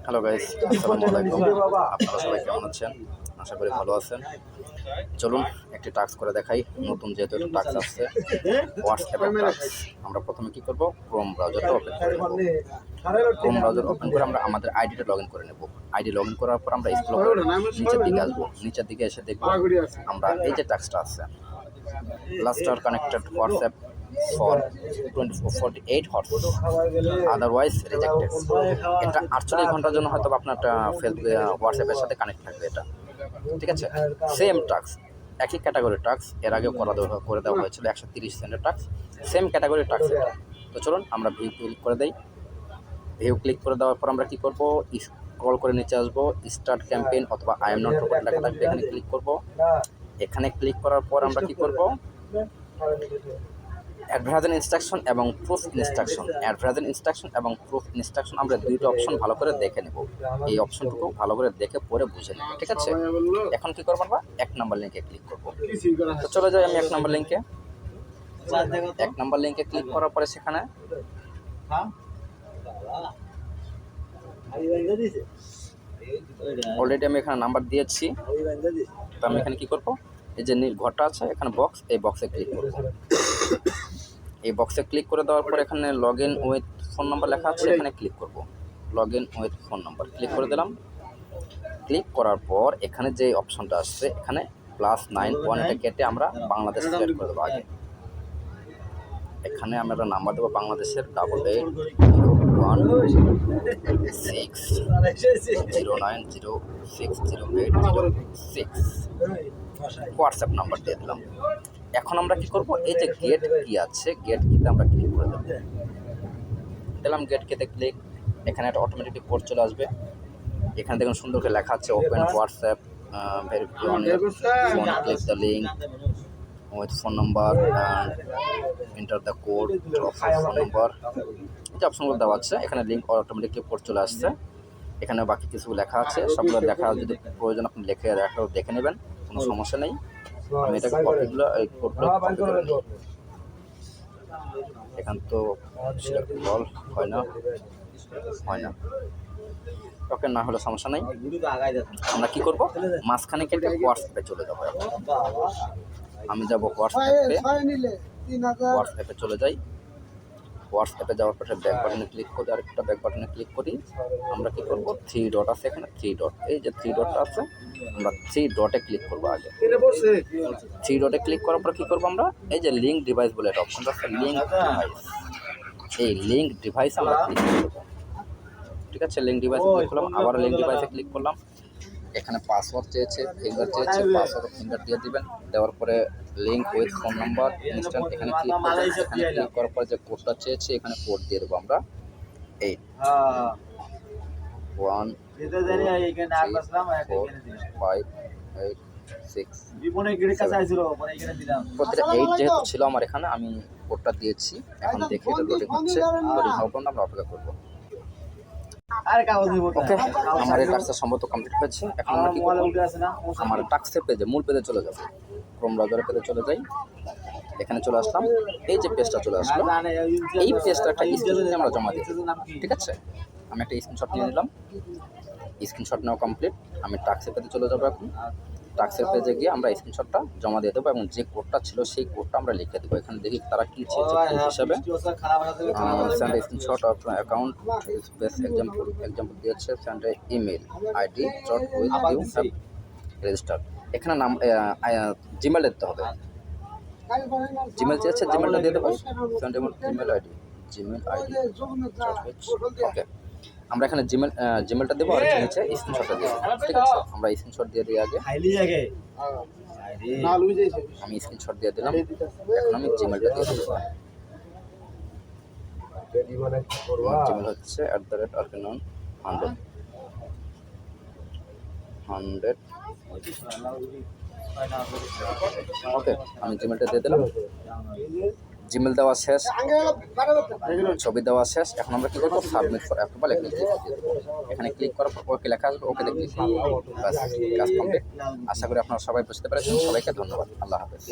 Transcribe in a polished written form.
Hello guys, আসসালামু আলাইকুম। আপনারা সবাই কেমন আছেন? আশা করি ভালো আছেন। চলুন একটি টাস্ক করে দেখাই। নতুন যেহেতু একটা টাস্ক আসছে, হোয়াটসঅ্যাপের টাস্ক। আমরা প্রথমে কি করব? ক্রোম ব্রাউজারটা ওপেন করে নেব। ক্রোম ব্রাউজার ওপেন করে আমরা আমাদের আইডিটা লগ ইন করে নেব। আইডি লগ ইন করার পর আমরা স্ক্রল করে নিচের দিকে আসবো। নিচের দিকে এসে দেখব আমরা এই যে টাস্কটা আছে, last are connected WhatsApp for 48 horse, otherwise rejected. এটা 48 ঘন্টার জন্য হয়তো আপনার ফেসবুকে হোয়াটসঅ্যাপের সাথে কানেক্ট থাকবে এটা, ঠিক আছে? সেম টাস্ক, একই ক্যাটাগরির টাস্ক, এর আগেও করে দেওয়া হয়েছিল 130 সেন্টের টাস্ক, সেম ক্যাটাগরির টাস্ক এটা। তো চলুন আমরা ভিউ ক্লিক করে দেই। ভিউ ক্লিক করে দেওয়ার পর আমরা কী করবো? স্ক্রল করে নিচে আসবো, স্টার্ট ক্যাম্পেইন অথবা আই এম নট রোবট লেখা থাকবে, এখানে ক্লিক করব। এখানে ক্লিক করার পর আমরা কী করব? অ্যাডভার্টাইজিং ইনস্ট্রাকশন এবং প্রুফ ইনস্ট্রাকশন, অ্যাডভার্টাইজিং ইনস্ট্রাকশন এবং প্রুফ ইনস্ট্রাকশন আমরা দুইটা অপশন ভালো করে দেখে নেব। এই অপশনটুকু ভালো করে দেখে পরে বুঝে নেব, ঠিক আছে? এখন কি করবো? আমরা 1 নম্বর লিঙ্কে ক্লিক করব। তো চলে যাই আমি 1 নম্বর লিঙ্কে। 1 নম্বর লিঙ্কে ক্লিক করার পরে সেখানে অলরেডি আমি এখানে নাম্বার দিয়েছি। তো আমি এখানে কি করব? এই যে নীল ঘরটা আছে এখানে বক্স, এই বক্সে ক্লিক করব। এই বক্সে ক্লিক করে দেওয়ার পর এখানে log in with phone number লেখা আছে, এখানে ক্লিক করব। Log in with phone number click করে দিলাম। ক্লিক করার পর এখানে যে অপশনটা আসছে এখানে +91 এটা কেটে আমরা বাংলাদেশ সিলেক্ট করে দেবো আগে। এখানে আমরা একটা নাম্বার দেবো বাংলাদেশের 881609060806 হোয়াটসঅ্যাপ নাম্বার দিয়ে দিলাম। এখন আমরা কি করব? এই যে গেট কি আছে, গেট কিতে আমরা ক্লিক করে দেবো। দিলাম গেট কিতে ক্লিক। এখানে একটা অটোমেটিক কোড চলে আসবে। এখানে দেখুন সুন্দর করে লেখা আছে open WhatsApp, verify on phone, click the link with phone number and enter the code of phone number. এই যে অপশনগুলো দেওয়া আছে এখানে লিঙ্ক অটোমেটিকলি কোড চলে আসছে। এখানে বাকি কিছু লেখা আছে, সবগুলো লেখা যদি প্রয়োজন আপনি দেখে নেবেন, কোনো সমস্যা নেই। আমি এটাকে কপিগুলো এই কোডগুলো কপি করে নিই। এখান তো সিলেক্ট অল হয় না। ওকে, না হলে সমস্যা নেই। আমরা কি করব? মাঝখানে কেটে হোয়াটসঅ্যাপে চলে যাবো। আমি যাব হোয়াটসঅ্যাপে চলে যাই। হোয়াটসঅ্যাপে যাওয়ার পরে ব্যাক বাটনে ক্লিক করি, আরেকটা ব্যাক বাটনে ক্লিক করি। আমরা কি করব? 3 ডট আছে এখানে, 3 ডট, এই যে 3 ডটটা আছে আমরা 3 ডটে ক্লিক করব আগে। 3 ডটে ক্লিক করার পর কি করব? আমরা এই যে লিঙ্ক ডিভাইস বলে একটা অপশন আছে, লিঙ্ক ডিভাইস, এই লিঙ্ক ডিভাইস আমরা ক্লিক করব, ঠিক আছে? লিঙ্ক ডিভাইসে ক্লিক করলাম, আবার লিঙ্ক ডিভাইসে ক্লিক করলাম। এখানে পাসওয়ার্ড চেয়েছে, ফিঙ্গার চেয়েছে, পাসওয়ার্ড ফিঙ্গার দিয়ে দিবেন। দেওয়ার পরে link with phone number instant এখানে ক্লিক করবেন। এখানে ক্লিক করার পর যে কোডটা চেয়েছে এখানে কোড দিয়ে দেবো আমরা 814586। প্রত্যেকটা 8 যেহেতু ছিল আমার এখানে, আমি কোডটা দিয়েছি। এখন দেখি এটা লোডিং হচ্ছে, লোডিং হওয়ার পর আমরা অপেক্ষা করবো। ওকে, আমার এই টাস্কটা সম্ভবত কমপ্লিট হয়েছে। এখন আমরা কি করব? আমার টাস্কের পেজে, মূল পেজে চলে যাব। ক্রোম ব্রাউজারের পেজে চলে যাই। এখানে চলে আসলাম, এই যে পেজটা চলে আসলো, এই পেজটা একটা স্ক্রিনশট আমরা জমা দিই, ঠিক আছে? আমি একটা স্ক্রিনশট নিয়ে নিলাম। স্ক্রিনশট নেওয়া কমপ্লিট। আমি টাস্কের পেজে চলে যাবো। এখন টাস্কের পেজে গিয়ে আমরা স্ক্রিনশটটা জমা দিয়ে দেবো এবং যে কোডটা ছিল সেই কোডটা আমরা লিখে দেবো। এখানে দেখি তারা কী চেয়েছে হিসাবে। Send screenshot of account best example দিয়েছে, send email ID dot with you have register. এখানে নাম জিমেল দিতে হবে। জিমেল চেয়েছে, জিমেলটা দিয়ে দেবো। সেন্ড জিমেল আইডি ওকে, আমরা এখানে জিমেলটা দেবো আর নিচে স্ক্রিনশটটা দিয়ে দেবো, ঠিক আছে? আমরা স্ক্রিনশট দিয়ে দিই আগে। আমি স্ক্রিনশট দিয়ে দিলাম। এখন আমি জিমেলটা দিয়ে দেবো। জিমেল হচ্ছে @arkanon100। ওকে, আমি জিমেলটা দিয়ে দিলাম। জিমেল দেওয়া শেষ, ছবি দেওয়া শেষ। এখন আমরা কী করবো? সাবমিট ফর অ্যাপ্রুভাল এখানে ক্লিক করে দেবো। এখানে ক্লিক করার পর ওকে লেখা আসবে, ওকে ক্লিক করবো। কাজ কমপ্লিট। আশা করি আপনারা সবাই বুঝতে পেরেছেন। সবাইকে ধন্যবাদ। আল্লাহ হাফেজ।